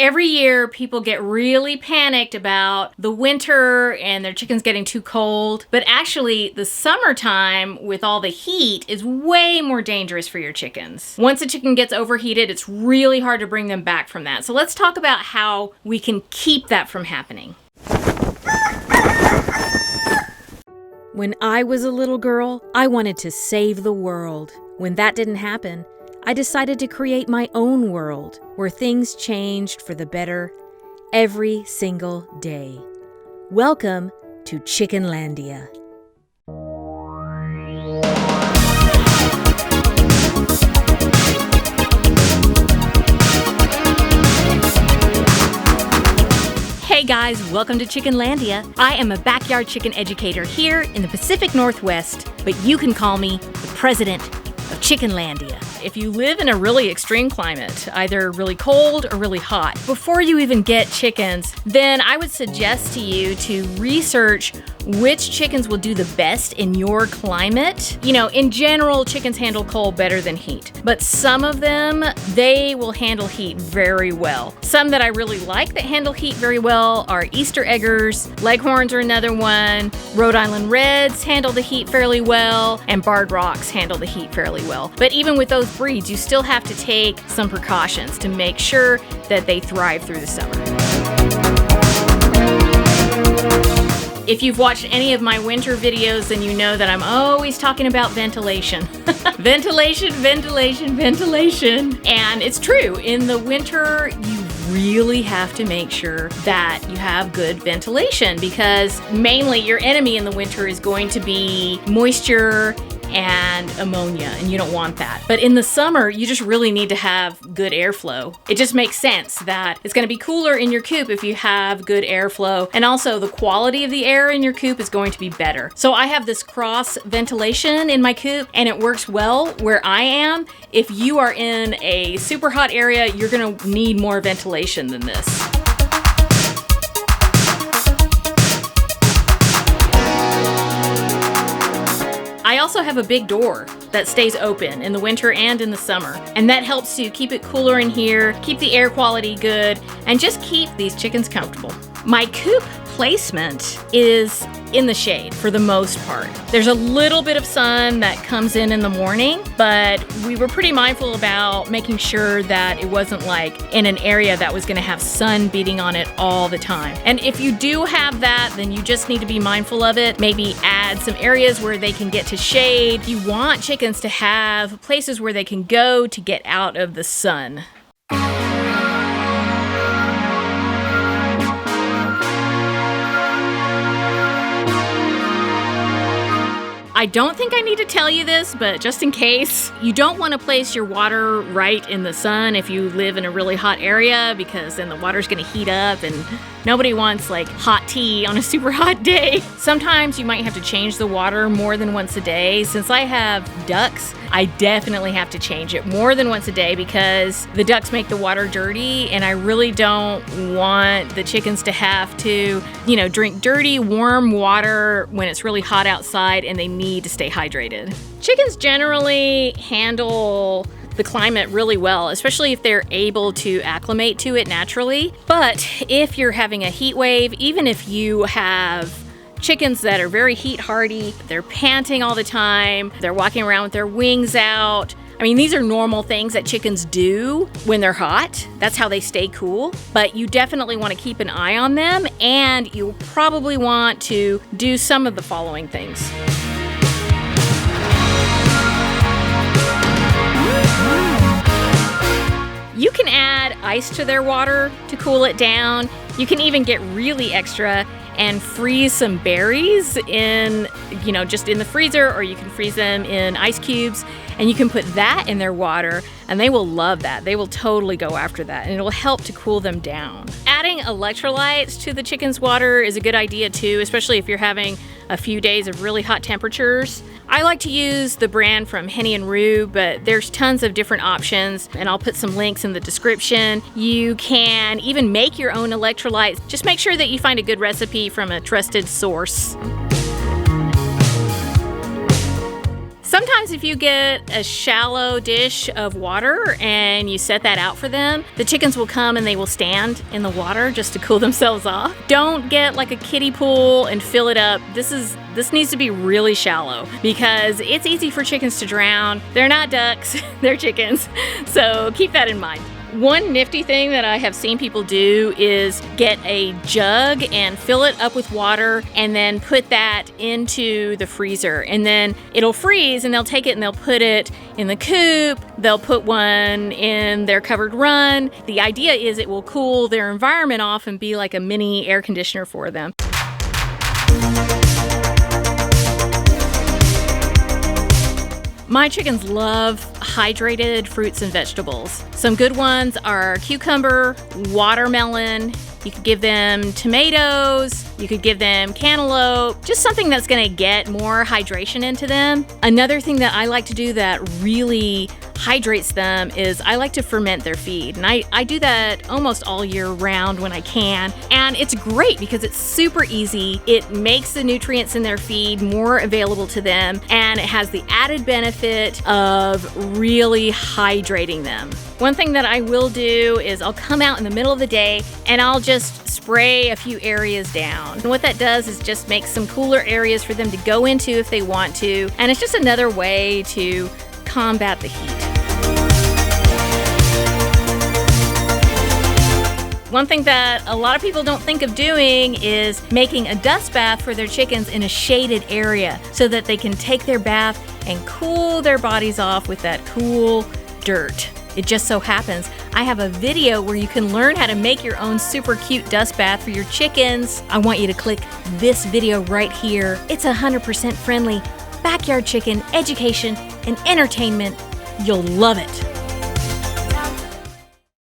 Every year, people get really panicked about the winter and their chickens getting too cold. But actually, the summertime with all the heat is way more dangerous for your chickens. Once a chicken gets overheated, it's really hard to bring them back from that. So let's talk about how we can keep that from happening. When I was a little girl, I wanted to save the world. When that didn't happen, I decided to create my own world where things changed for the better every single day. Welcome to Chickenlandia. Hey guys, welcome to Chickenlandia. I am a backyard chicken educator here in the Pacific Northwest, but you can call me the president of Chickenlandia. If you live in a really extreme climate, either really cold or really hot, before you even get chickens, then I would suggest to you to research which chickens will do the best in your climate. You know, in general, chickens handle cold better than heat, but some of them, they will handle heat very well. Some that I really like that handle heat very well are Easter Eggers, Leghorns are another one, Rhode Island Reds handle the heat fairly well, and Barred Rocks handle the heat fairly well. But even with those breeds, you still have to take some precautions to make sure that they thrive through the summer. If you've watched any of my winter videos, then you know that I'm always talking about ventilation. Ventilation. And it's true. In the winter, you really have to make sure that you have good ventilation because mainly your enemy in the winter is going to be moisture and ammonia, and you don't want that. But in the summer, you just really need to have good airflow. It just makes sense that it's going to be cooler in your coop if you have good airflow, and also the quality of the air in your coop is going to be better. So I have this cross ventilation in my coop, and it works well where I am. If you are in a super hot area, you're going to need more ventilation than this. I also have a big door that stays open in the winter and in the summer, and that helps to keep it cooler in here, keep the air quality good, and just keep these chickens comfortable. My Coop Placement is in the shade for the most part. There's a little bit of sun that comes in the morning, but we were pretty mindful about making sure that it wasn't like in an area that was going to have sun beating on it all the time. And if you do have that, then you just need to be mindful of it. Maybe add some areas where they can get to shade. You want chickens to have places where they can go to get out of the sun. I don't think I need to tell you this, but just in case, you don't want to place your water right in the sun if you live in a really hot area because then the water's going to heat up and nobody wants like hot tea on a super hot day. Sometimes you might have to change the water more than once a day. Since I have ducks, I definitely have to change it more than once a day because the ducks make the water dirty and I really don't want the chickens to have to, drink dirty, warm water when it's really hot outside and they need to stay hydrated. Chickens generally handle the climate really well, especially if they're able to acclimate to it naturally. But if you're having a heat wave, even if you have chickens that are very heat hardy, they're panting all the time, they're walking around with their wings out. I mean, these are normal things that chickens do when they're hot. That's how they stay cool. But you definitely want to keep an eye on them, and you'll probably want to do some of the following things. You can add ice to their water to cool it down. You can even get really extra and freeze some berries in, just in the freezer, or you can freeze them in ice cubes and you can put that in their water and they will love that. They will totally go after that and it'll help to cool them down. Adding electrolytes to the chicken's water is a good idea too, especially if you're having a few days of really hot temperatures. I like to use the brand from Henny and Rue, but there's tons of different options and I'll put some links in the description. You can even make your own electrolytes. Just make sure that you find a good recipe from a trusted source. Sometimes if you get a shallow dish of water and you set that out for them, the chickens will come and they will stand in the water just to cool themselves off. Don't get like a kiddie pool and fill it up. This needs to be really shallow because it's easy for chickens to drown. They're not ducks, they're chickens. So keep that in mind. One nifty thing that I have seen people do is get a jug and fill it up with water and then put that into the freezer. And then it'll freeze and they'll take it and they'll put it in the coop. They'll put one in their covered run. The idea is it will cool their environment off and be like a mini air conditioner for them. My chickens love hydrated fruits and vegetables. Some good ones are cucumber, watermelon. You could give them tomatoes. You could give them cantaloupe, just something that's gonna get more hydration into them. Another thing that I like to do that really hydrates them is I like to ferment their feed. And I do that almost all year round when I can. And it's great because it's super easy. It makes the nutrients in their feed more available to them. And it has the added benefit of really hydrating them. One thing that I will do is I'll come out in the middle of the day and I'll just spray a few areas down. And what that does is just make some cooler areas for them to go into if they want to. And it's just another way to combat the heat. One thing that a lot of people don't think of doing is making a dust bath for their chickens in a shaded area so that they can take their bath and cool their bodies off with that cool dirt. It just so happens I have a video where you can learn how to make your own super cute dust bath for your chickens. I want you to click this video right here. It's 100% friendly backyard chicken education and entertainment. You'll love it.